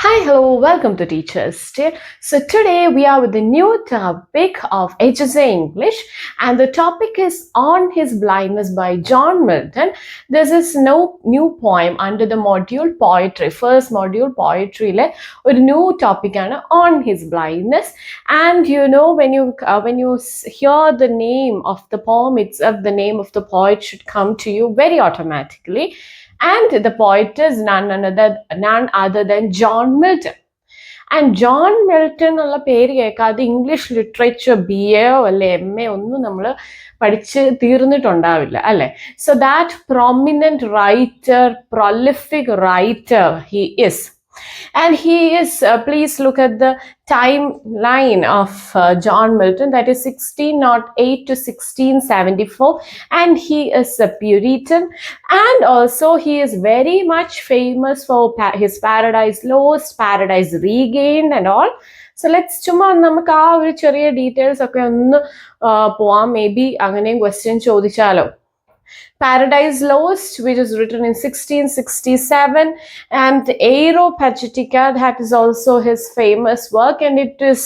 Hi, hello, welcome to Teachers Day. So today we are with the new topic of HSA English, and the topic is On His Blindness by John Milton. This is no new poem under the module Poetry. First module Poetry le a new topic On His Blindness. And you know, when you hear the name of the poem itself, the name of the poet should come to you very automatically. And the poet is none other than John Milton. And John Milton ഉള്ള പേര് കേൾക്കാതെ English literature BA അല്ലെ MA ഒന്നും നമ്മൾ പഠിച്ച് തീർന്നിട്ടുണ്ടാവില്ല അല്ലെ. So that prominent writer, prolific writer he is. And he is, please look at the timeline of John Milton, that is 1608 to 1674, and he is a Puritan, and also he is very much famous for his Paradise Lost, Paradise Regained and all. So let's ചുമ്മാ നമുക്ക് ആ ഒരു ചെറിയ details ഒക്കെ ഒന്ന് പോവാം. May be അങ്ങനെയും question ചോദിച്ചാലോ. Paradise Lost, which is written in 1667, and Aeropagitica, that is also his famous work, and it is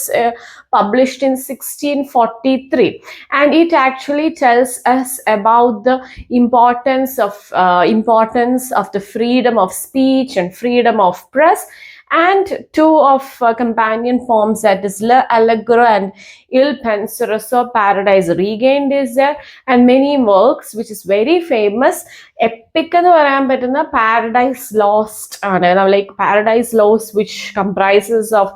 published in 1643, and it actually tells us about the importance of the freedom of speech and freedom of press. And two of companion poems, that is Le Allegro and Il Penseroso, Paradise Regained is there, and many works which is very famous. Epic എന്ന് പറയാൻ പറ്റുന്ന Paradise Lost ആണ്, like Paradise Lost, which comprises of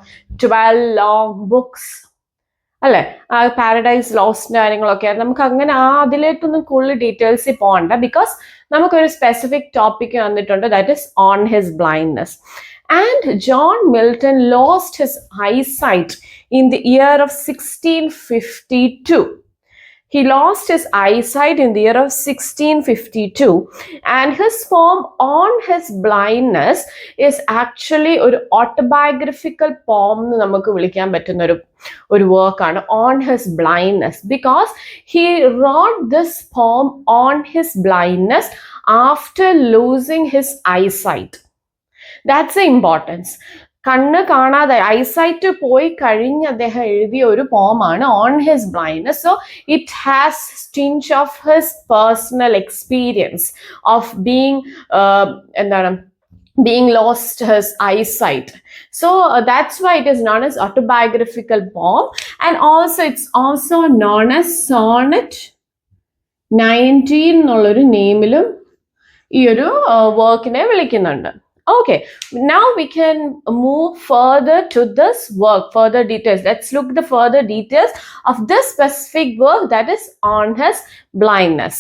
12 long books അല്ലെ. ആ paradise ലോസ്റ്റിന്റെ കാര്യങ്ങളൊക്കെ നമുക്ക് അങ്ങനെ അതിലേക്കൊന്നും കൂടുതൽ ഡീറ്റെയിൽസ് പോകണ്ട, ബിക്കോസ് നമുക്കൊരു സ്പെസിഫിക് ടോപ്പിക് വന്നിട്ടുണ്ട്, that is on his blindness. And John Milton lost his eyesight in the year of 1652. He lost his eyesight in the year of 1652, and his poem On His Blindness is actually an autobiographical poem നമുക്ക് വിളിക്കാൻ പറ്റുന്ന ഒരു വർക്കാണ് On His Blindness, because he wrote this poem on his blindness after losing his eyesight. That's the importance. കണ്ണ് കാണാതെ eyesight പോയി കഴിഞ്ഞ് അദ്ദേഹം എഴുതിയ ഒരു പോമാണ് on his blindness. So it has tinge of his personal experience of being lost his eyesight. So that's why it is known as autobiographical poem, and also it's also known as Sonnet 19 എന്നുള്ളൊരു നെയിമിലും ഈ ഒരു വർക്കിനെ വിളിക്കുന്നുണ്ട്. Okay, now we can move further to this work, further details. Let's look the further details of this specific work, that is On His Blindness.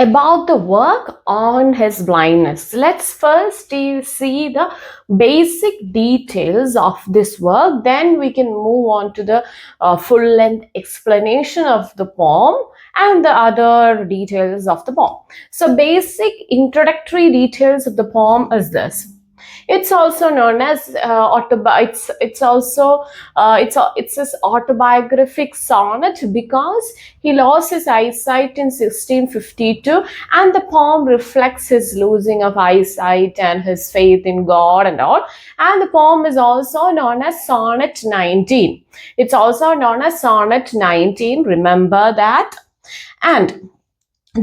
About the work On His Blindness, let's first see the basic details of this work, then we can move on to the full-length explanation of the poem and the other details of the poem. So basic introductory details of the poem is this. It's also known as it's his autobiographic sonnet, because he lost his eyesight in 1652, and the poem reflects his losing of eyesight and his faith in God and all. And the poem is also known as Sonnet 19. It's also known as Sonnet 19, remember that. And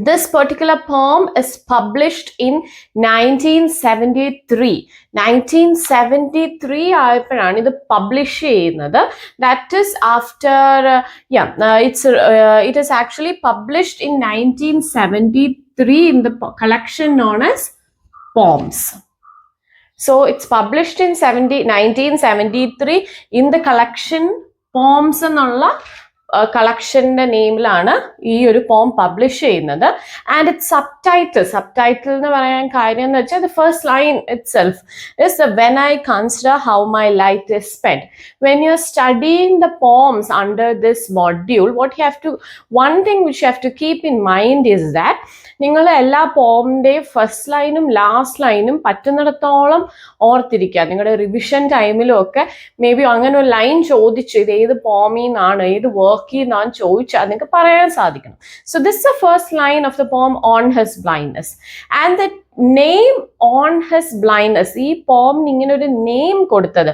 this particular poem is published in 1973. 1973 ആയപ്പോഴാണ് ഇത് publish ചെയ്യുന്നത്. That is after it is actually published in 1973 in the collection known as Poems. So it's published in 1973 in the collection Poems എന്നുള്ള കളക്ഷന്റെ നെയിമിലാണ് ഈ ഒരു പോം publish ചെയ്യുന്നത്. And it subtitle എന്ന് പറയാൻ കാര്യം എന്ന് വെച്ചാൽ, the first line itself is when I consider how my life is spent. When you're studying the poems under this module, one thing which you have to keep in mind is that നിങ്ങൾ എല്ലാ പോമിന്റെയും first ലൈനും last ലൈനും പറ്റുന്നിടത്തോളം ഓർത്തിരിക്കുക. നിങ്ങളുടെ revision ടൈമിലും ഒക്കെ may be അങ്ങനെ ഒരു ലൈൻ ചോദിച്ചു ഇത് ഏത് പോമീന്നാണ്, ഏത് വർക്ക് വർക്ക് ചെയ്യുന്നതെന്ന് ചോദിച്ചാൽ നിങ്ങൾക്ക് പറയാൻ സാധിക്കണം. So this is the first line of the poem on his blindness. And the name on his blindness, ഈ പോമിന് ഇങ്ങനെ ഒരു നെയിം കൊടുത്തത്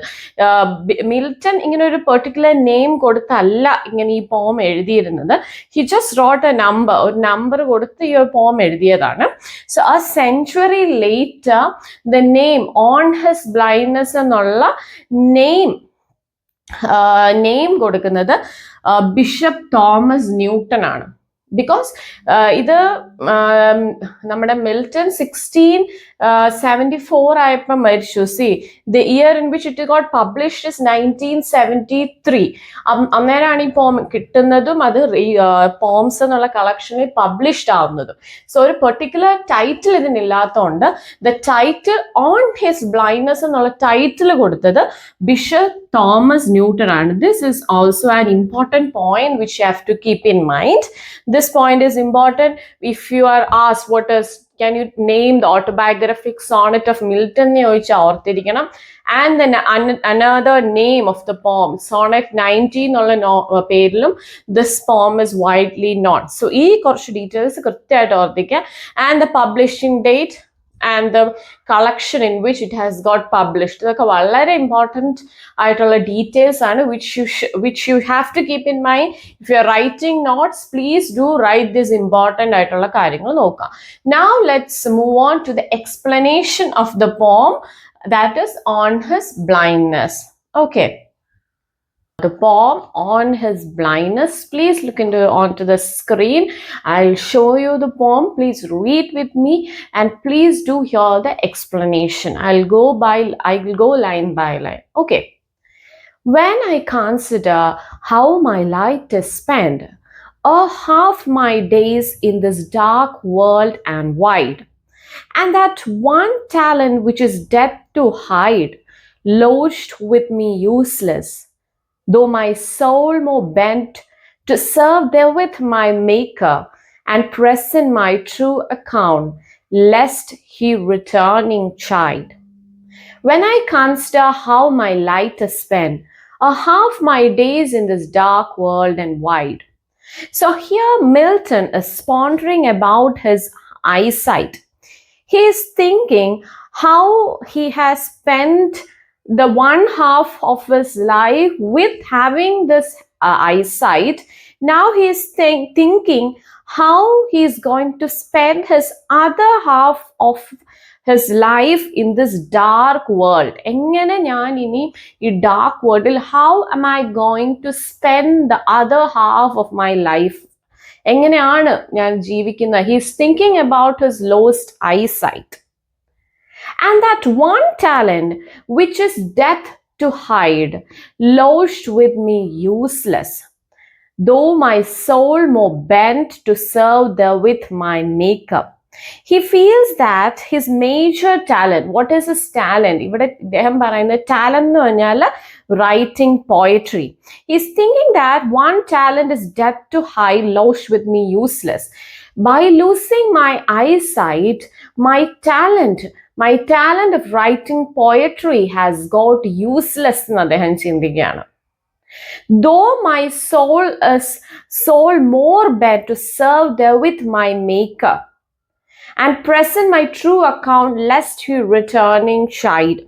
മിൽട്ടൺ ഇങ്ങനെ ഒരു പെർട്ടിക്കുലർ നെയിം കൊടുത്തല്ല ഇങ്ങനെ ഈ പോം എഴുതിയിരുന്നത്. He just wrote a number, ഒരു നമ്പർ കൊടുത്ത് ഈ ഒരു പോം എഴുതിയതാണ്. So a century later the name on his blindness എന്നുള്ള നെയിം കൊടുക്കുന്നത് ബിഷപ്പ് തോമസ് ന്യൂട്ടൺ ആണ്. ബിക്കോസ് ഇത് നമ്മുടെ മിൽട്ടൺ 1674 ആയപ്പോൾ മരിച്ചു. See the year in which it got published is 1973. അന്നേരമാണ് ഈ പോം കിട്ടുന്നതും അത് പോംസ് എന്നുള്ള കളക്ഷനിൽ പബ്ലിഷ്ഡ് ആവുന്നതും. സോ ഒരു പെർട്ടിക്കുലർ ടൈറ്റിൽ ഇതിനില്ലാത്തതുകൊണ്ട് the title on his blindness എന്നുള്ള ടൈറ്റിൽ കൊടുത്തത് ബിഷപ്പ് തോമസ് ന്യൂട്ടൺ ആണ്. This is also an important point which you have to keep in mind. This point is important. If you are asked can you name the autobiographic sonnet of Milton, and then another name of the poem, sonnet 19 ulla perilum this poem is widely known. So ee korchu details kruthayayittu orthikka, and the publishing date and the collection in which it has got published. ഇതൊക്കെ വളരെ important ആയിട്ടുള്ള details ആണ് which you have to keep in mind. If you are writing notes, please do write this important ആയിട്ടുള്ള കാര്യങ്ങൾ നോക്കാം. Now let's move on to the explanation of the poem, that is on his blindness. Okay. The poem on his blindness. Please look onto the screen. I'll show you the poem. Please read with me and please do hear the explanation. I will go line by line. Okay. When I consider how my light is spent, half my days in this dark world and wide, and that one talent which is dead to hide, lodged with me useless, though my soul more bent to serve therewith my Maker, and present my true account, lest he returning chide. When I consider how my light is spent, half my days in this dark world and wide. So here Milton is pondering about his eyesight. He is thinking how he has spent the one half of his life with having this eyesight. Now he is thinking how he is going to spend his other half of his life in this dark world. എങ്ങനെ ഞാൻ ഇനി ഈ dark വേൾഡിൽ how am I going to spend the other half of my life? എങ്ങനെയാണ് ഞാൻ ജീവിക്കുന്നത്? He is thinking about his lost eyesight. And that one talent which is death to hide, lodged with me useless, though my soul more bent to serve therewith my Maker. He feels that his major talent, what is his talent? ഇവിടെ അദ്ദേഹം പറയുന്നത് talent എന്ന് പറഞ്ഞാൽ writing poetry. He's thinking that one talent is death to hide, lodged with me useless. By losing my eyesight, my talent of writing poetry has got useless എന്ന് അദ്ദേഹം ചിന്തിക്കുകയാണ്. Though my soul more bent to serve therewith my Maker, and present my true account, lest he returning chide.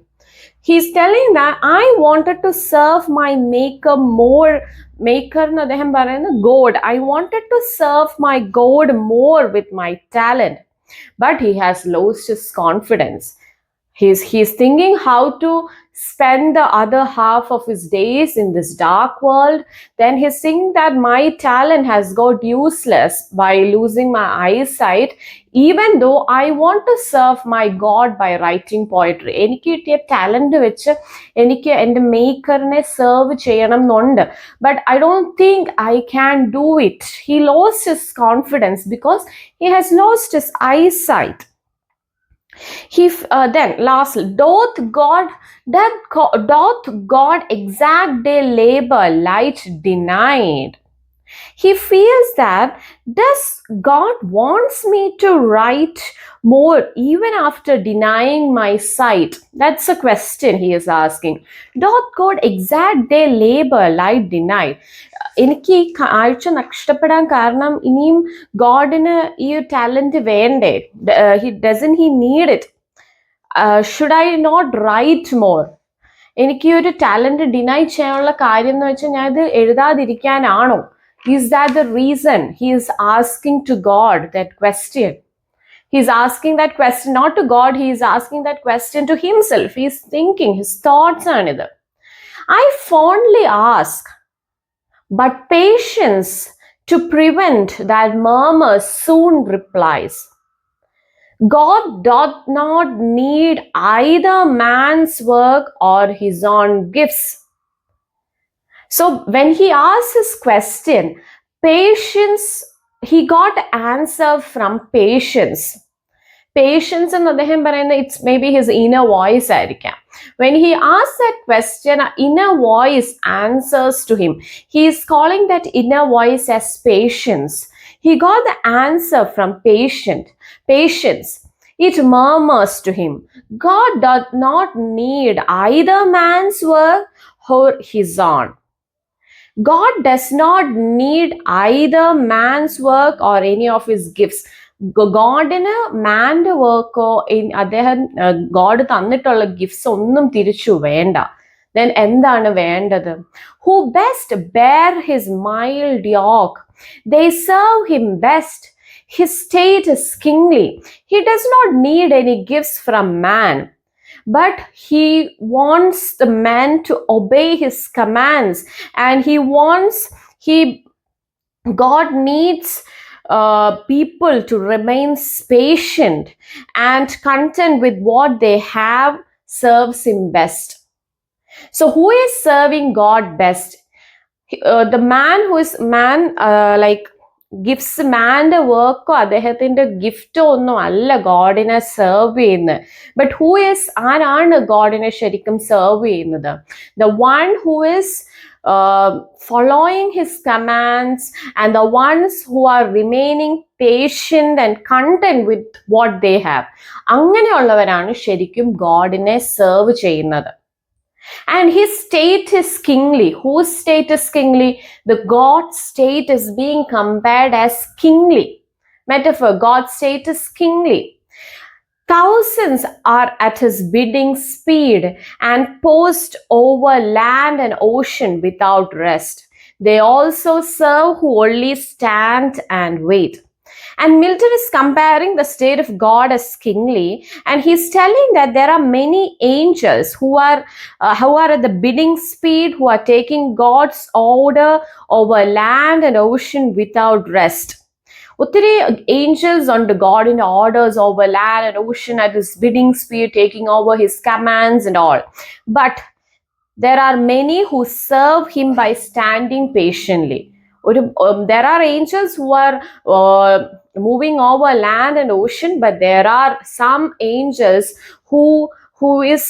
He's telling that I wanted to serve my Maker more. Maker na അദ്ദേഹം പറയുന്നത് God. I wanted to serve my God more with my talent, but he has lost his confidence. He's thinking how to spend the other half of his days in this dark world. Then he's thinking that my talent has got useless by losing my eyesight, even though I want to serve my God by writing poetry. എനിക്ക് കിട്ടിയ talent വെച്ച് എനിക്ക് എൻ്റെ മേക്കറിനെ serve ചെയ്യണം എന്നുണ്ട്, but I don't think I can do it. He lost his confidence because he has lost his eyesight. Then lastly, doth God exact day labor light denied? He feels that does God wants me to write more even after denying my sight? That's a question he is asking. Doth God exact day labor light denied? എനിക്ക് ഈ കാഴ്ച നഷ്ടപ്പെടാൻ കാരണം ഇനിയും ഗോഡിന് ഈ ഒരു talent വേണ്ടേ? He need it? Should I not write more? എനിക്ക് ഈ ഒരു ടാലന്റ് ഡിനൈ ചെയ്യാനുള്ള കാര്യം എന്ന് വെച്ചാൽ ഞാൻ ഇത് എഴുതാതിരിക്കാനാണോ? Is that the reason he is asking to God that question? He's asking that question not to God, he is asking that question to himself. He's thinking, his thoughts are it. I fondly ask, but patience to prevent that murmur soon replies. God doth not need either man's work or his own gifts. So when he asked his question, patience, he got answer from patience. Patience എന്ന് അദ്ദേഹം പറയുന്നത് it's may be his inner voice ആയിരിക്കാം. When he asks that question, inner voice answers to him. He is calling that inner voice as patience. He got the answer from patience. It murmurs to him, God doth not need either man's work or his own. God does not need either man's work or any of his gifts. ഗോഡിന് മാൻ്റെ വർക്കോ അദ്ദേഹം God തന്നിട്ടുള്ള gifts ഒന്നും തിരിച്ചു വേണ്ട. Then എന്താണ് വേണ്ടത്? Who best bear his mild yoke, they serve him best, his state is kingly. He does not need any gifts from man, but he wants the man to obey his commands, and God needs people to remain patient and content with what they have serves him best. So who is serving God best? The man who is like gifts മാൻ്റെ വർക്കോ അദ്ദേഹത്തിൻ്റെ ഗിഫ്റ്റോ ഒന്നും അല്ല ഗോഡിനെ serve ചെയ്യുന്നത്. But who is, ആരാണ് ഗോഡിനെ ശരിക്കും സെർവ് ചെയ്യുന്നത്? The one who is following his commands and the ones who are remaining patient and content with what they have. അങ്ങനെയുള്ളവരാണ് ശരിക്കും ഗോഡിനെ സെർവ് ചെയ്യുന്നത്. And his state is kingly. Whose state is kingly? The God's state is being compared as kingly. Metaphor, God's state is kingly. Thousands are at his bidding speed and post over land and ocean without rest. They also serve who only stand and wait. And Milton is comparing the state of God as kingly, and he's telling that there are many angels who are at the bidding speed, who are taking God's order over land and ocean without rest. ഒത്തിരി angels ഉണ്ട് ഗോഡിന്റെ orders over land and ocean at his bidding speed, taking over his commands and all. But there are many who serve him by standing patiently. There are angels who are moving over land and ocean, but there are some angels who is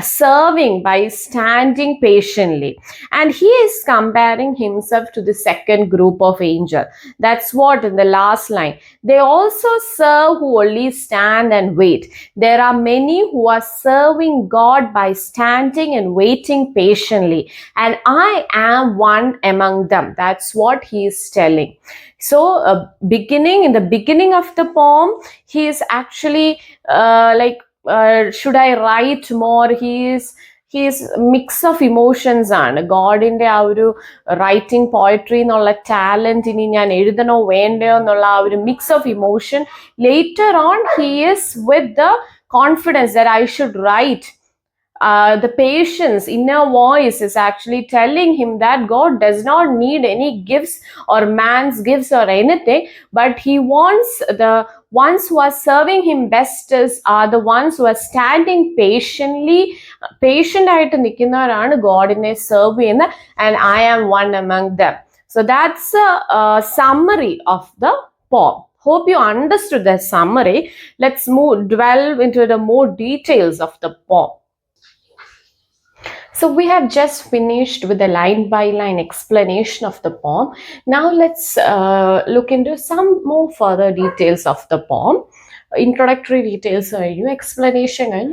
serving by standing patiently. And he is comparing himself to the second group of angels. That's what in the last line. They also serve who only stand and wait. There are many who are serving God by standing and waiting patiently. And I am one among them. That's what he is telling. So in the beginning of the poem, he is actually should I write more? He is mix of emotions ആണ്. ഗോഡിന്റെ ആ ഒരു writing poetry എന്നുള്ള talent ഇനി ഞാൻ എഴുതണോ വേണ്ടയോ എന്നുള്ള ആ ഒരു mix of emotion. Later on he is with the confidence that I should write. The patience, inner voice is actually telling him that God does not need any gifts or man's gifts or anything, but he wants the ones who are serving him best are the ones who are standing patient ആയിട്ട് നിൽക്കുന്നവരാണ് ഗോഡിനെ serve ചെയ്യുന്നത്. And I am one among them. So that's a summary of the poem. Hope you understood the summary. Let's delve into the more details of the poem. So we have just finished with the line-by-line explanation of the poem. Now let's look into some more further details of the poem. Introductory details, explanation, and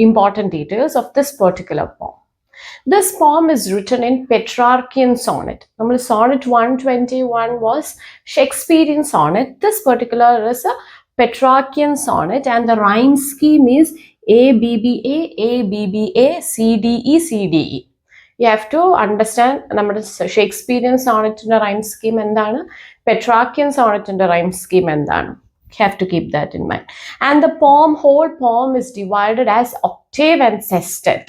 important details of this particular poem. This poem is written in Petrarchian sonnet. Sonnet 121 was Shakespearean sonnet. This particular is a Petrarchian sonnet, and the rhyme scheme is ABBA, ABBA, CDE, CDE. You have to understand നമ്മുടെ Shakespearean sonnet rhyme scheme എന്താണ്, Petrarchian sonnet rhyme scheme എന്താണ്. You have to keep that in mind. And the whole poem is divided as octave and sestet.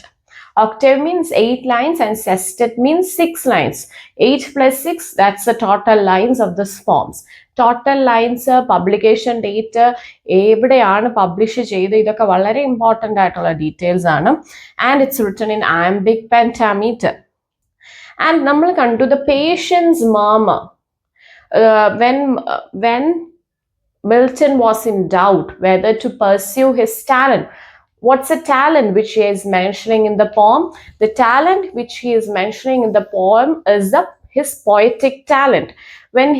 Octave means 8 lines and sestet means 6 lines. 8 plus 6, that's the total lines of this poems. Total lines, publication date, എവിടെയാണ് publish ചെയ്ത്, ഇതൊക്കെ വളരെ important ആയിട്ടുള്ള details ആണ്. And it's written in ആംബിക് പെൻറ്റാമീറ്റർ. And നമ്മൾ കണ്ടു the patience murmur when Milton was in doubt whether to pursue his talent. What's a talent which he is mentioning in the poem? The talent which he is mentioning in the poem is his poetic talent. When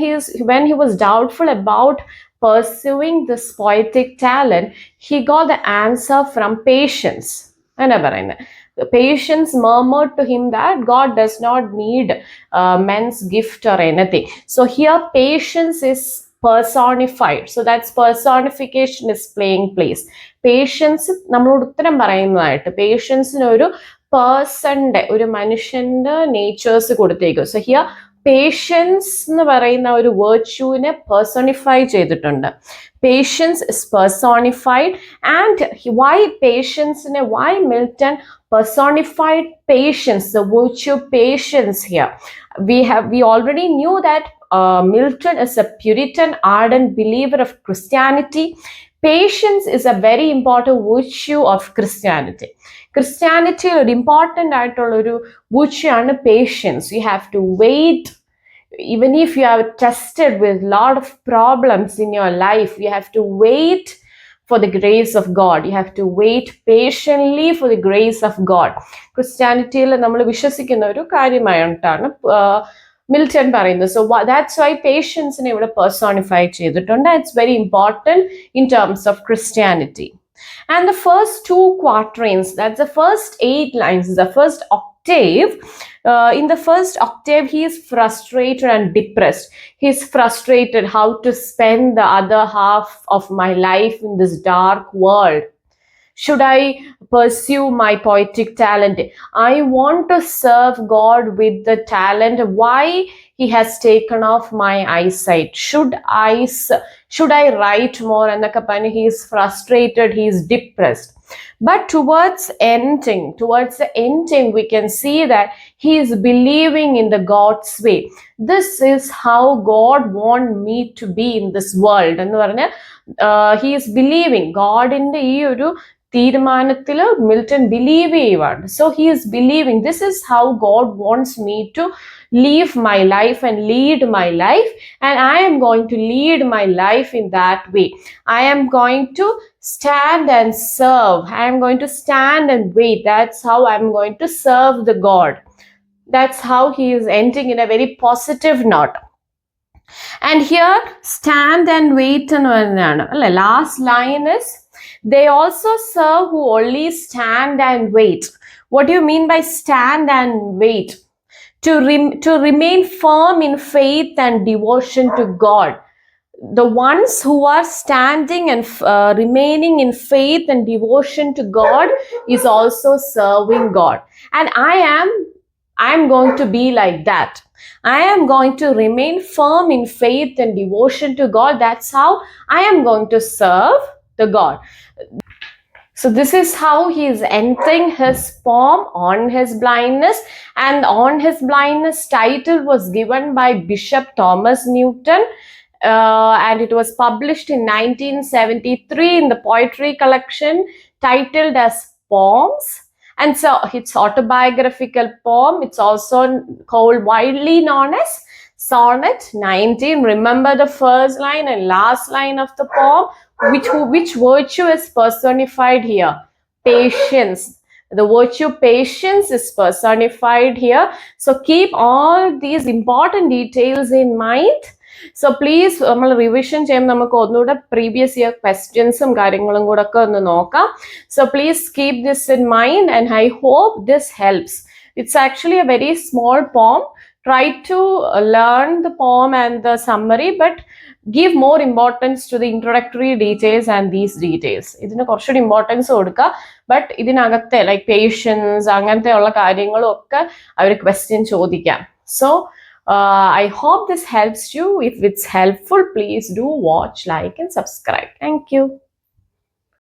he was doubtful about pursuing this poetic talent, he got the answer from patience. The patience murmured to him that God does not need men's gift or anything. So here patience is personified. So that's personification is playing place. Patience നമ്മളോട് ഉത്തരം പറയുന്നതായിട്ട് പേഷ്യൻസിന് ഒരു പേഴ്സന്റെ, ഒരു മനുഷ്യന്റെ natures കൊടുത്തേക്കും. So here patients എന്ന് പറയുന്ന ഒരു വെർച്യൂവിനെ പേഴ്സണിഫൈ ചെയ്തിട്ടുണ്ട്. Patience is personified. And why patience? Why Milton personified patience, the virtue patience here? We already knew that Milton is a Puritan, ardent believer of Christianity. Patience is a very important virtue of Christianity. Christianity ഒരു important ആയിട്ടുള്ള ഒരു virtue ആണ് patience. You have to wait. Even if you are tested with a lot of problems in your life, you have to wait for the grace of God. You have to wait patiently for the grace of God. ക്രിസ്ത്യാനിറ്റിയിൽ നമ്മൾ വിശ്വസിക്കുന്ന ഒരു കാര്യമായിട്ടാണ് Milton പറയുന്നത്. So that's why patience ഇവിടെ personify ചെയ്തിട്ടുണ്ട്. It's very important in terms of Christianity. And the first 2 quatrains, that's the first 8 lines, the first octave. In the first octave, he is frustrated and depressed. He is frustrated how to spend the other half of my life in this dark world. Should I pursue my poetic talent? I want to serve God with the talent. Why he has taken off my eyesight? Should I write more? And he is frustrated, he is depressed. But towards the ending, we can see that he is believing in the God's way. This is how God wants me to be in this world. And he is believing God in the തീരുമാനത്തിൽ Milton believe ചെയ്യുവാണ്. So he is believing this is how God wants me to live my life and lead my life, and I am going to lead my life in that way. I am going to stand and serve. I am going to stand and wait. That's how I am going to serve the God. That's how he is ending in a very positive note. And here stand and wait and last line is they also serve who only stand and wait. What do you mean by stand and wait? To remain firm in faith and devotion to God. The ones who are standing and remaining in faith and devotion to God is also serving God. And I am going to be like that. I am going to remain firm in faith and devotion to God. That's how I am going to serve the God. So this is how he is ending his poem on his blindness. And on his blindness title was given by Bishop Thomas Newton, and it was published in 1973 in the poetry collection titled as Poems. And so it's autobiographical poem. It's also called widely known as Sonnet 19. Remember the first line and last line of the poem. Which virtue is personified here? Patience. The virtue patience is personified here. So keep all these important details in mind. So please നമ്മൾ revision ചെയ്യുമ്പോൾ നമുക്ക് ഒന്നുകൂടെ previous year ക്വസ്റ്റ്യൻസും കാര്യങ്ങളും കൂടെ ഒക്കെ ഒന്ന് നോക്കാം. So please keep this in mind, and I hope this helps. It's actually a very small poem. Try to learn the poem and the summary, but give more importance to the introductory details and these details. ഇതിന് കുറച്ചുകൂടി importance കൊടുക്കുക. But ഇതിനകത്തെ like patients അങ്ങനത്തെ ഉള്ള കാര്യങ്ങളും ഒക്കെ അവർ question ചോദിക്കാം. So I hope this helps you. If it's helpful, please do watch, like, and subscribe. Thank you.